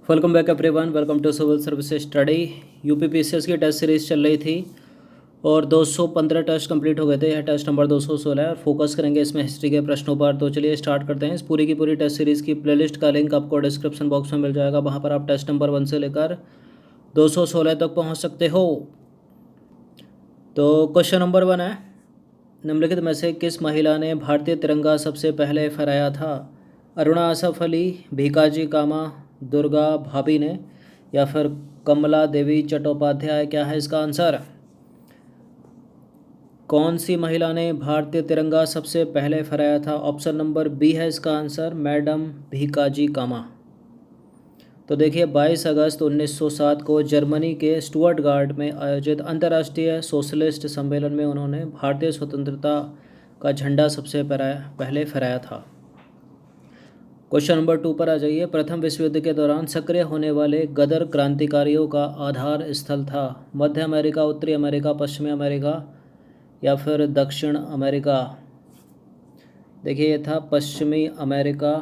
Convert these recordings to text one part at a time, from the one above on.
Welcome back everyone. Welcome to civil service study. UPPCS की test series चल रही थी और 215 टेस्ट कंप्लीट हो गए थे। यह टेस्ट नंबर 216 है और फोकस करेंगे इसमें हिस्ट्री के प्रश्नों पर। तो चलिए स्टार्ट करते हैं। इस पूरी की पूरी टेस्ट सीरीज़ की प्लेलिस्ट का लिंक आपको डिस्क्रिप्शन बॉक्स में मिल जाएगा। वहाँ पर आप टेस्ट नंबर 1 से लेकर 216 तक पहुँच सकते हो। तो क्वेश्चन नंबर 1 है, निम्नलिखित में से किस महिला ने भारतीय तिरंगा सबसे पहले फहराया था? अरुणा असफ अली, भीकाजी कामा, दुर्गा भाभी ने, या फिर कमला देवी चट्टोपाध्याय? क्या है इसका आंसर? कौन सी महिला ने भारतीय तिरंगा सबसे पहले फहराया था? ऑप्शन नंबर बी है इसका आंसर, मैडम भीकाजी कामा। तो देखिए 22 अगस्त 1907 को जर्मनी के स्टुअर्टगार्ड में आयोजित अंतर्राष्ट्रीय सोशलिस्ट सम्मेलन में उन्होंने भारतीय स्वतंत्रता का झंडा सबसे पहले फहराया था। क्वेश्चन नंबर 2 पर आ जाइए। प्रथम विश्व युद्ध के दौरान सक्रिय होने वाले गदर क्रांतिकारियों का आधार स्थल था? मध्य अमेरिका, उत्तरी अमेरिका, पश्चिमी अमेरिका, या फिर दक्षिण अमेरिका? देखिए ये था पश्चिमी अमेरिका।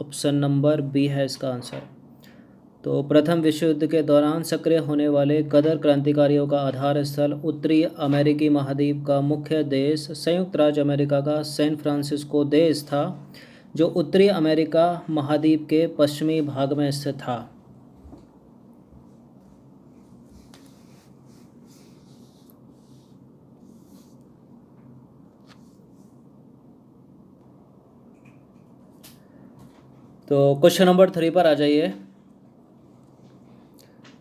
ऑप्शन नंबर बी है इसका आंसर। तो प्रथम विश्व युद्ध के दौरान सक्रिय होने वाले गदर क्रांतिकारियों का आधार स्थल उत्तरी अमेरिकी महाद्वीप का मुख्य देश संयुक्त राज्य अमेरिका का सैन फ्रांसिस्को देश था, जो उत्तरी अमेरिका महाद्वीप के पश्चिमी भाग में स्थित था। तो क्वेश्चन नंबर 3 पर आ जाइए।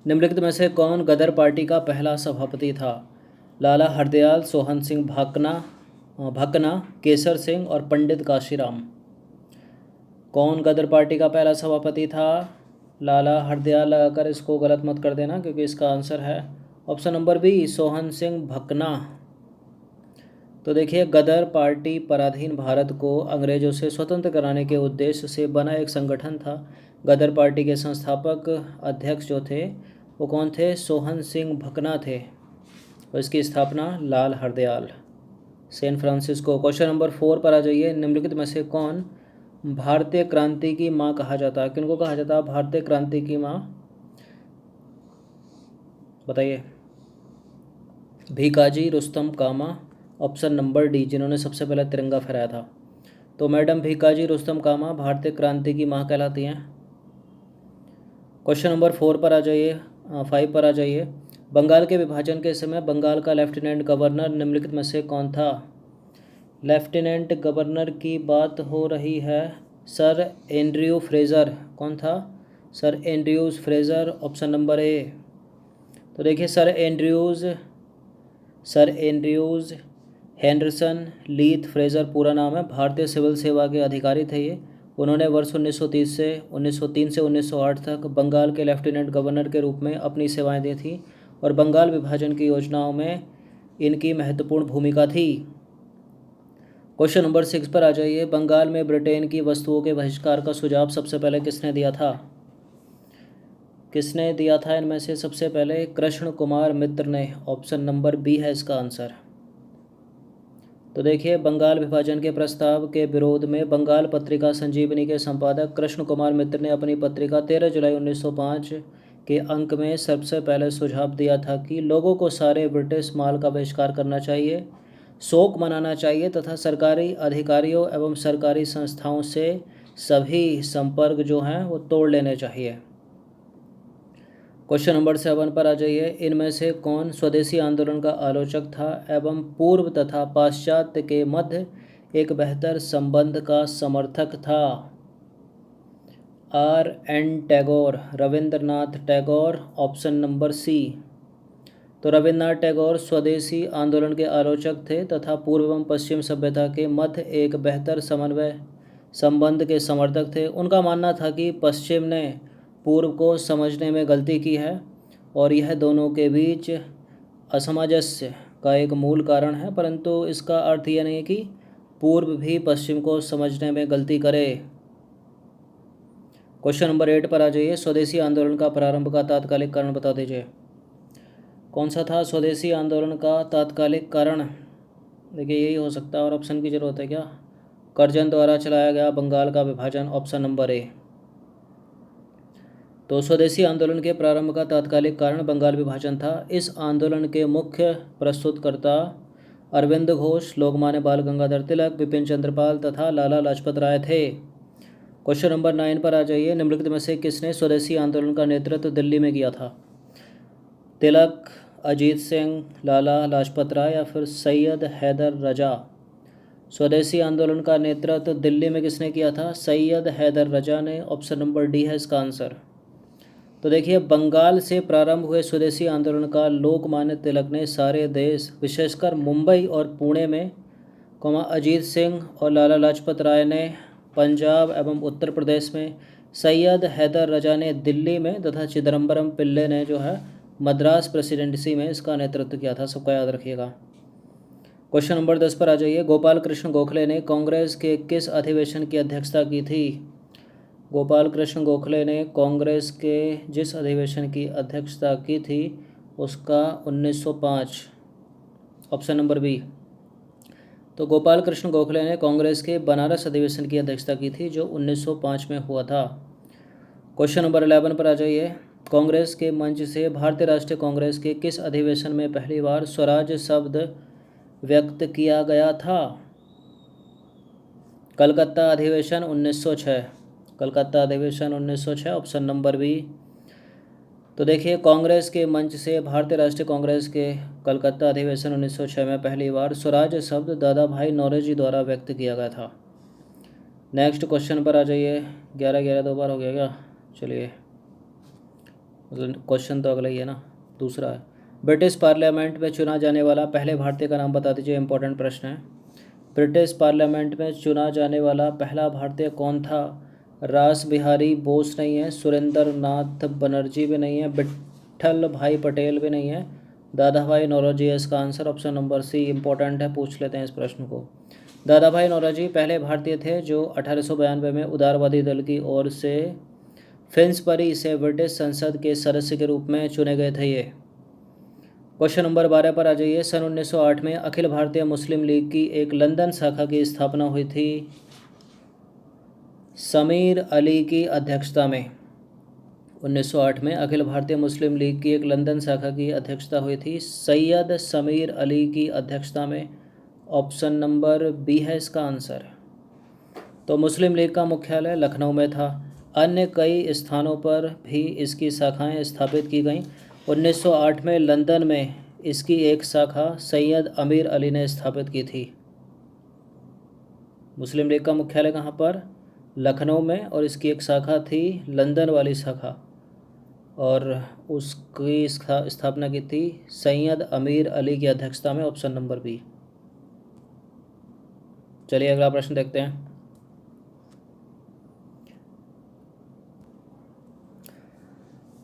निम्नलिखित में से कौन गदर पार्टी का पहला सभापति था? लाला हरदयाल, सोहन सिंह भकना, केसर सिंह और पंडित काशीराम? कौन गदर पार्टी का पहला सभापति था? लाला हरदयाल लगाकर इसको गलत मत कर देना, क्योंकि इसका आंसर है option number B, Sohan Singh Bhakna. तो देखिए गदर पार्टी पराधीन भारत को अंग्रेजों से स्वतंत्र कराने के उद्देश्य से बना एक संगठन था। गदर पार्टी के संस्थापक अध्यक्ष जो थे वो कौन थे? सोहन सिंह भकना थे। और इसकी स्थापना Lala Hardayal, San Francisco नंबर 4 पर आ जाइए। निम्नलिखित में से कौन भारतीय क्रांति की माँ कहा जाता है? किनको कहा जाता है भारतीय क्रांति की माँ? बताइए। भीकाजी रुस्तम कामा, ऑप्शन नंबर डी, जिन्होंने सबसे पहले तिरंगा फहराया था। तो मैडम भीकाजी रुस्तम कामा भारतीय क्रांति की माँ कहलाती हैं। क्वेश्चन नंबर 4 पर आ जाइए, 5 पर आ जाइए। बंगाल के विभाजन के समय बंगाल का लेफ्टिनेंट गवर्नर निम्नलिखित में से कौन था? लेफ्टिनेंट गवर्नर की बात हो रही है सर एंड्रयू फ्रेज़र। कौन था? Sir Andrews Fraser. Option number A. तो देखिए सर एंड्रयूज़ हेंडरसन लीथ फ्रेज़र पूरा नाम है। भारतीय सिविल सेवा के अधिकारी थे ये। उन्होंने वर्ष 1903 से 1908 तक बंगाल के लेफ्टिनेंट गवर्नर के रूप में अपनी सेवाएं दी थी और बंगाल विभाजन की योजनाओं में इनकी महत्वपूर्ण भूमिका थी। क्वेश्चन नंबर 6 पर आ जाइए। बंगाल में ब्रिटेन की वस्तुओं के बहिष्कार का सुझाव सबसे पहले किसने दिया था? किसने दिया था इनमें से सबसे पहले? कृष्ण कुमार मित्र ने। ऑप्शन नंबर बी है इसका आंसर। तो देखिए बंगाल विभाजन के प्रस्ताव के विरोध में बंगाल पत्रिका संजीवनी के संपादक कृष्ण कुमार मित्र ने अपनी पत्रिका 13 जुलाई 1905 के अंक में सबसे पहले सुझाव दिया था कि लोगों को सारे ब्रिटिश माल का बहिष्कार करना चाहिए, शोक मनाना चाहिए तथा सरकारी अधिकारियों एवं सरकारी संस्थाओं से सभी संपर्क जो हैं वो तोड़ लेने चाहिए। क्वेश्चन नंबर 7 पर आ जाइए। इनमें से कौन स्वदेशी आंदोलन का आलोचक था एवं पूर्व तथा पाश्चात्य के मध्य एक बेहतर संबंध का समर्थक था? R.N. Tagore, Rabindranath Tagore. Option number C. तो रविंद्रनाथ टैगोर स्वदेशी आंदोलन के आलोचक थे तथा पूर्व एवं पश्चिम सभ्यता के मध्य एक बेहतर समन्वय संबंध के समर्थक थे। उनका मानना था कि पश्चिम ने पूर्व को समझने में गलती की है और यह दोनों के बीच असमंजस्य का एक मूल कारण है, परंतु इसका अर्थ यह नहीं कि पूर्व भी पश्चिम को समझने में गलती करे। क्वेश्चन नंबर 8 पर आ जाइए। स्वदेशी आंदोलन का प्रारंभ का तात्कालिक कारण बता दीजिए। कौन सा था स्वदेशी आंदोलन का तात्कालिक कारण? देखिए यही हो सकता है और ऑप्शन की ज़रूरत है क्या? कर्जन द्वारा चलाया गया बंगाल का विभाजन। Option number A. तो स्वदेशी आंदोलन के प्रारंभ का तात्कालिक कारण बंगाल विभाजन था। इस आंदोलन के मुख्य प्रस्तुतकर्ता अरविंद घोष, लोकमान्य बाल गंगाधर तिलक, बिपिन चंद्र पाल तथा लाला लाजपत राय थे। क्वेश्चन नंबर 9 पर आ जाइए। निम्नलिखित में से किसने स्वदेशी आंदोलन का नेतृत्व दिल्ली में किया था? तिलक, अजीत सिंह, लाला लाजपत राय या फिर सैयद हैदर रजा? स्वदेशी आंदोलन का नेतृत्व दिल्ली में किसने किया था? सैयद हैदर रजा ने। ऑप्शन नंबर डी है इसका आंसर। तो देखिए, बंगाल से प्रारंभ हुए स्वदेशी आंदोलन का लोकमान्य तिलक ने सारे देश, विशेषकर मुंबई और पुणे में, अजीत सिंह और लाला लाजपत राय ने पंजाब एवं उत्तर प्रदेश में, सैयद हैदर रजा ने दिल्ली में तथा चिदम्बरम पिल्ले ने जो है मद्रास प्रेसिडेंसी में इसका नेतृत्व किया था। सबका याद रखिएगा। क्वेश्चन नंबर 10 पर आ जाइए। गोपाल कृष्ण गोखले ने कांग्रेस के किस अधिवेशन की अध्यक्षता की थी? गोपाल कृष्ण गोखले ने कांग्रेस के जिस अधिवेशन की अध्यक्षता की थी उसका 1905, ऑप्शन नंबर बी। तो गोपाल कृष्ण गोखले ने कांग्रेस के बनारस अधिवेशन की अध्यक्षता की थी जो 1905 में हुआ था। क्वेश्चन नंबर 11 पर आ जाइए। कांग्रेस के मंच से भारतीय राष्ट्रीय कांग्रेस के किस अधिवेशन में पहली बार स्वराज शब्द व्यक्त किया गया था? कलकत्ता अधिवेशन 1906। कलकत्ता अधिवेशन 1906, ऑप्शन नंबर बी। तो देखिए, कांग्रेस के मंच से भारतीय राष्ट्रीय कांग्रेस के कलकत्ता अधिवेशन 1906 में पहली बार स्वराज शब्द दादा भाई नौरोजी द्वारा व्यक्त किया गया था। नेक्स्ट क्वेश्चन पर आ जाइए। 11 दो बार हो गया क्या? चलिए, मतलब क्वेश्चन तो अगला ही है ना, दूसरा है। ब्रिटिश पार्लियामेंट में चुना जाने वाला पहले भारतीय का नाम बता दीजिए। इंपॉर्टेंट प्रश्न है। ब्रिटिश पार्लियामेंट में चुना जाने वाला पहला भारतीय कौन था? रास बिहारी बोस नहीं है, सुरेंद्र नाथ बनर्जी भी नहीं है, विट्ठल भाई पटेल भी नहीं है, दादा भाई नौरोजी है इसका answer. Option number C important है, पूछ लेते हैं इस प्रश्न को। दादा भाई नौरोजी पहले भारतीय थे जो 1892 में उदारवादी दल की ओर से फिन्सबरी से ब्रिटिश संसद के सदस्य के रूप में चुने गए थे ये। क्वेश्चन नंबर 12 पर आ जाइए। सन 1908 में अखिल भारतीय मुस्लिम लीग की एक लंदन शाखा की स्थापना हुई थी समीर अली की अध्यक्षता में। 1908 में अखिल भारतीय मुस्लिम लीग की एक लंदन शाखा की अध्यक्षता हुई थी सैयद समीर अली की अध्यक्षता में। ऑप्शन नंबर बी है इसका आंसर। तो मुस्लिम लीग का मुख्यालय लखनऊ में था। अन्य कई स्थानों पर भी इसकी शाखाएं स्थापित की गईं। 1908 में लंदन में इसकी एक शाखा सैयद अमीर अली ने स्थापित की थी। मुस्लिम लीग का मुख्यालय कहाँ पर? लखनऊ में, और इसकी एक शाखा थी लंदन वाली शाखा, और उसकी स्थापना की थी सैयद अमीर अली की अध्यक्षता में। Option number B. चलिए अगला प्रश्न देखते हैं।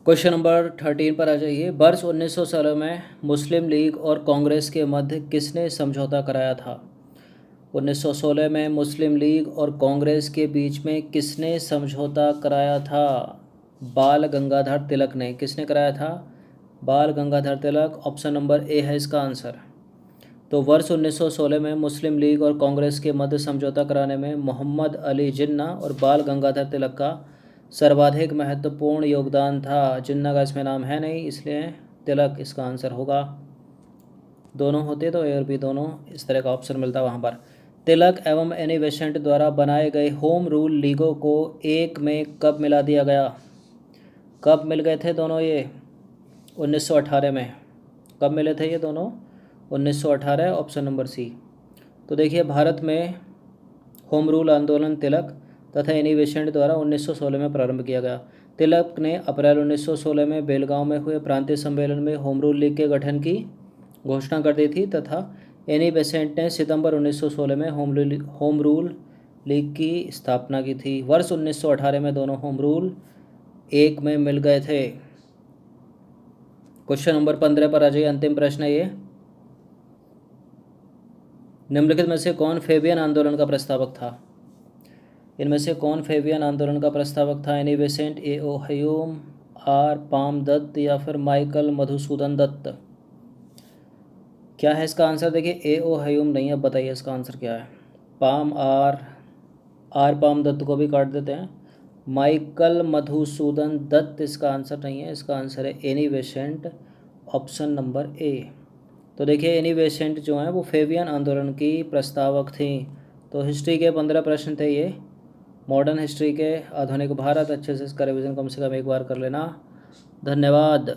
क्वेश्चन नंबर 13 पर आ जाइए। वर्ष 1916 में मुस्लिम लीग और कांग्रेस के मध्य किसने समझौता कराया था? 1916 में मुस्लिम लीग और कांग्रेस के बीच में किसने समझौता कराया था? बाल गंगाधर तिलक ने। किसने कराया था? बाल Gangadhar Tilak. Option number A है इसका आंसर। तो वर्ष 1916 में मुस्लिम लीग और कांग्रेस के मध्य समझौता कराने में मोहम्मद अली जिन्ना और बाल गंगाधर तिलक का सर्वाधिक महत्वपूर्ण योगदान था। जिन्ना का इसमें नाम है नहीं, इसलिए तिलक इसका आंसर होगा। दोनों होते तो ए और बी दोनों इस तरह का ऑप्शन मिलता वहाँ पर। तिलक एवं एनी बेसेंट द्वारा बनाए गए होम रूल लीगों को एक में कब मिला दिया गया? कब मिल गए थे दोनों ये? 1918 में। कब मिले थे ये दोनों? 1918, ऑप्शन नंबर सी। तो देखिए, भारत में होम रूल आंदोलन तिलक तथा एनी बेसेंट द्वारा 1916 में प्रारंभ किया गया। तिलक ने अप्रैल 1916 में बेलगांव में हुए प्रांतीय सम्मेलन में होम रूल लीग के गठन की घोषणा कर दी थी तथा एनी बेसेंट ने सितंबर 1916 में होम रूल लीग की स्थापना की थी। वर्ष 1918 में दोनों होम रूल एक में मिल गए थे। क्वेश्चन नंबर 15 पर आ जाइए। अंतिम प्रश्न है ये। निम्नलिखित में से कौन फेबियन आंदोलन का प्रस्तावक था? इनमें से कौन फेबियन आंदोलन का प्रस्तावक था? Annie Besant, A O Hume, R Palme Dutt या फिर माइकल मधुसूदन दत्त? क्या है इसका आंसर? देखिए, ए ओ ह्यूम नहीं है। अब बताइए इसका आंसर क्या है? पाम, आर पाम दत्त को भी काट देते हैं, माइकल मधुसूदन दत्त इसका आंसर नहीं है, इसका आंसर है Annie Besant, option number A. तो देखिए एनी बेसेंट जो हैं वो फेबियन आंदोलन की प्रस्तावक थी। तो हिस्ट्री के 15 प्रश्न थे ये, मॉडर्न हिस्ट्री के, आधुनिक भारत। अच्छे से इसका रिवीजन कम से कम एक बार कर लेना। धन्यवाद।